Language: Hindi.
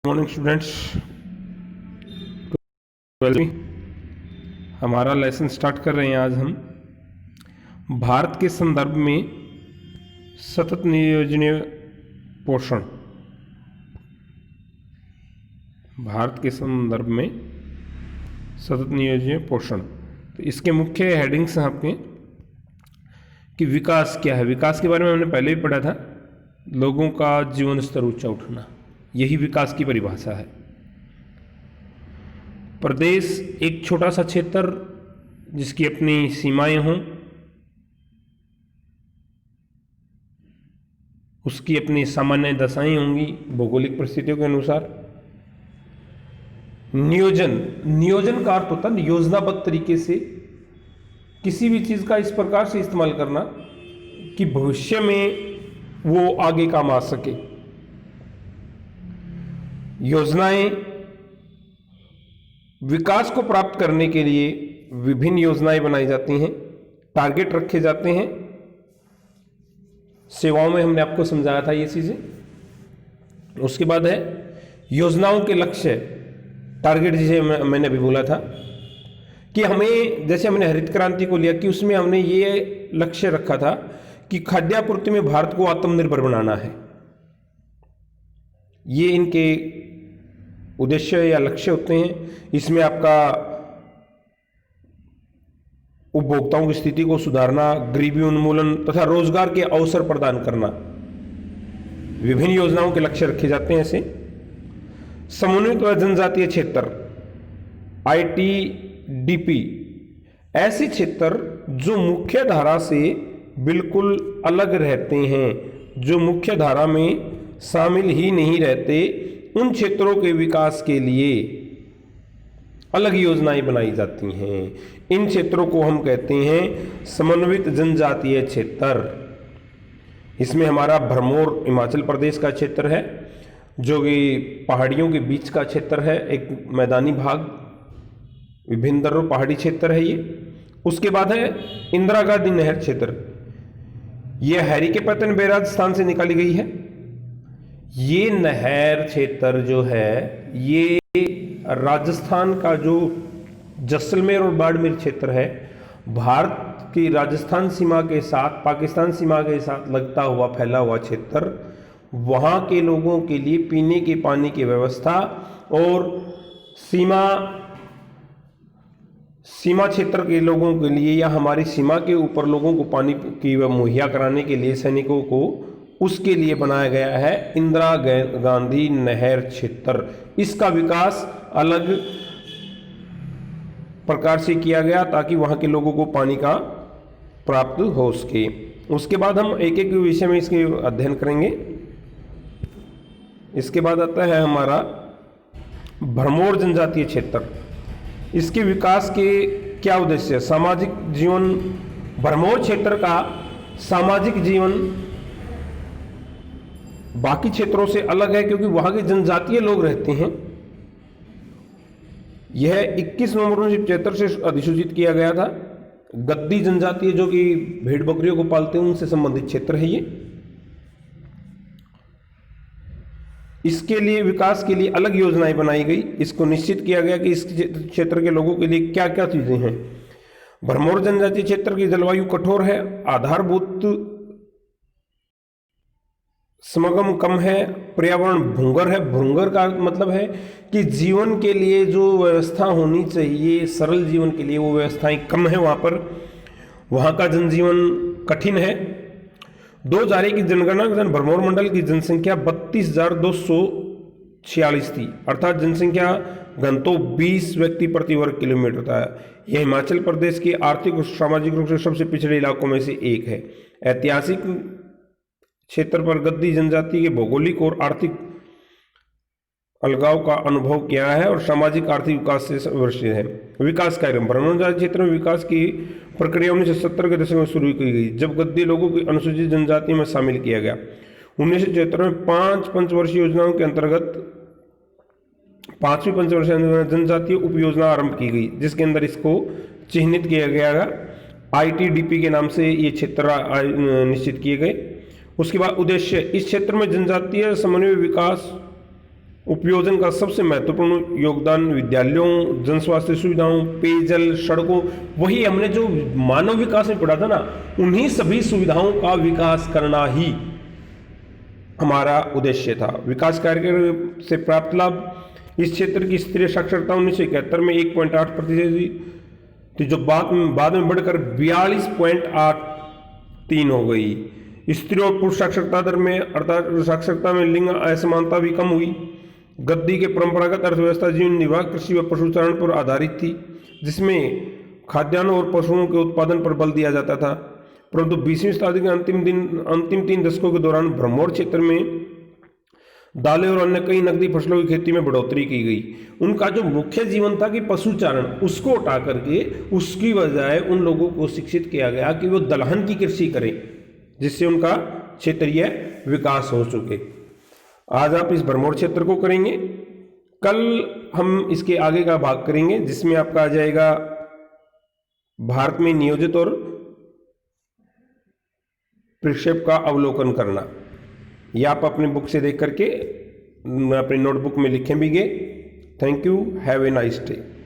मॉर्निंग स्टूडेंट्स, 12वीं हमारा लेसन स्टार्ट कर रहे हैं। आज हम भारत के संदर्भ में सतत नियोजनीय पोषण, भारत के संदर्भ में सतत नियोजनीय पोषण। तो इसके मुख्य हेडिंग्स हैं आपके कि विकास क्या है। विकास के बारे में हमने पहले भी पढ़ा था, लोगों का जीवन स्तर ऊंचा उठना, यही विकास की परिभाषा है। प्रदेश एक छोटा सा क्षेत्र जिसकी अपनी सीमाएं हों, उसकी अपनी सामान्य दशाएं होंगी भौगोलिक परिस्थितियों के अनुसार। नियोजन का अर्थ होता है योजनाबद्ध तरीके से किसी भी चीज का इस प्रकार से इस्तेमाल करना कि भविष्य में वो आगे काम आ सके। योजनाएं विकास को प्राप्त करने के लिए विभिन्न योजनाएं बनाई जाती हैं, टारगेट रखे जाते हैं। सेवाओं में हमने आपको समझाया था ये चीजें। उसके बाद है योजनाओं के लक्ष्य, टारगेट, जिसे मैंने अभी बोला था कि हमें, जैसे हमने हरित क्रांति को लिया कि उसमें हमने ये लक्ष्य रखा था कि खाद्यापूर्ति में भारत को आत्मनिर्भर बनाना है। ये इनके उद्देश्य या लक्ष्य होते हैं। इसमें आपका उपभोक्ताओं की स्थिति को सुधारना, गरीबी उन्मूलन तथा रोजगार के अवसर प्रदान करना, विभिन्न योजनाओं के लक्ष्य रखे जाते हैं। ऐसे समन्वित व जनजातीय क्षेत्र ITDP, ऐसे क्षेत्र जो मुख्य धारा से बिल्कुल अलग रहते हैं, जो मुख्य धारा में शामिल ही नहीं रहते, उन क्षेत्रों के विकास के लिए अलग योजनाएं बनाई जाती हैं। इन क्षेत्रों को हम कहते हैं समन्वित जनजातीय क्षेत्र। इसमें हमारा भरमौर हिमाचल प्रदेश का क्षेत्र है, जो कि पहाड़ियों के बीच का क्षेत्र है, एक मैदानी भाग, विभिन्न पहाड़ी क्षेत्र है ये। उसके बाद है इंदिरा गांधी नहर क्षेत्र, यह हैरिकेपतन राजस्थान से निकाली गई है। ये नहर क्षेत्र जो है ये राजस्थान का जो जैसलमेर और बाड़मेर क्षेत्र है, भारत की राजस्थान सीमा के साथ, पाकिस्तान सीमा के साथ लगता हुआ फैला हुआ क्षेत्र, वहाँ के लोगों के लिए पीने के पानी की व्यवस्था और सीमा क्षेत्र के लोगों के लिए या हमारी सीमा के ऊपर लोगों को पानी की मुहैया कराने के लिए, सैनिकों को, उसके लिए बनाया गया है इंदिरा गांधी नहर क्षेत्र। इसका विकास अलग प्रकार से किया गया ताकि वहां के लोगों को पानी का प्राप्त हो सके। उसके बाद हम एक एक विषय में इसके अध्ययन करेंगे। इसके बाद आता है हमारा भरमौर जनजातीय क्षेत्र। इसके विकास के क्या उद्देश्य? सामाजिक जीवन, भरमौर क्षेत्र का सामाजिक जीवन बाकी क्षेत्रों से अलग है क्योंकि वहां के जनजातीय लोग रहते हैं। यह 21 नवंबर 1975 से अधिसूचित किया गया था। गद्दी जनजातीय जो कि भेड़ बकरियों को पालते हैं उनसे संबंधित क्षेत्र है ये। इसके लिए विकास के लिए अलग योजनाएं बनाई गई। इसको निश्चित किया गया कि इस क्षेत्र के लोगों के लिए क्या क्या चीजें हैं। भरमौर जनजातीय क्षेत्र की जलवायु कठोर है, आधारभूत समागम कम है, पर्यावरण भंगुर है। भंगुर का मतलब है कि जीवन के लिए जो व्यवस्था होनी चाहिए, सरल जीवन के लिए, वो व्यवस्थाएं कम है वहाँ पर। वहाँ का जनजीवन कठिन है। 2001 की जनगणना के अनुसार भरमौर मंडल की जनसंख्या 32,246 थी, अर्थात जनसंख्या घनत्व 20 व्यक्ति प्रति वर्ग किलोमीटर था। यह हिमाचल प्रदेश के आर्थिक और सामाजिक रूप से सबसे पिछड़े इलाकों में से एक है। ऐतिहासिक क्षेत्र पर गद्दी जनजाति के भौगोलिक और आर्थिक अलगाव का अनुभव किया है और सामाजिक आर्थिक विकास से वर्षित है। विकास कार्यक्रम भरमौर जनजाति क्षेत्र में विकास की प्रक्रिया 1970 के दशक में शुरू की गई, जब गद्दी लोगों की अनुसूचित जनजाति में शामिल किया गया। 1976 में 5 पंचवर्षीय योजनाओं के अंतर्गत 5वीं पंचवर्षीय जनजातीय उप योजना आरंभ की गई, जिसके अंदर इसको चिन्हित किया गया। ITDP के नाम से ये क्षेत्र निश्चित किए गए। उसके बाद उद्देश्य, इस क्षेत्र में जनजातीय समन्वय विकास उपयोजन का सबसे महत्वपूर्ण योगदान विद्यालयों, जन स्वास्थ्य सुविधाओं, पेयजल, सड़कों, वही हमने जो मानव विकास में पढ़ा था ना, उन्हीं सभी सुविधाओं का विकास करना ही हमारा उद्देश्य था। विकास कार्यक्रम से प्राप्त लाभ, इस क्षेत्र की स्त्रीय साक्षरता 1971 में 1.8% थी, जो बाद में बढ़कर 42.83 हो गई। स्त्री और पुरुष साक्षरता दर में अर्थात साक्षरता में लिंग असमानता भी कम हुई। गद्दी के परंपरागत अर्थव्यवस्था जीवन निर्वाह कृषि व पशुचारण पर आधारित थी, जिसमें खाद्यान्न और पशुओं के उत्पादन पर बल दिया जाता था। परंतु 20वीं शताब्दी के अंतिम 3 दशकों के दौरान ब्रह्मोत्तर क्षेत्र में दालें और अन्य कई नकदी फसलों की खेती में बढ़ोतरी की गई। उनका जो मुख्य जीवन था कि पशुचारण, उसको हटा करके उसकी बजाय उन लोगों को शिक्षित किया गया कि वो दलहन की कृषि करें, जिससे उनका क्षेत्रीय विकास हो सके। आज आप इस भरमौर क्षेत्र को करेंगे, कल हम इसके आगे का भाग करेंगे, जिसमें आपका आ जाएगा भारत में नियोजित और प्रक्षेप का अवलोकन करना। ये आप अपनी बुक से देख करके अपनी नोटबुक में लिखें भी गए। Thank you, have a nice day.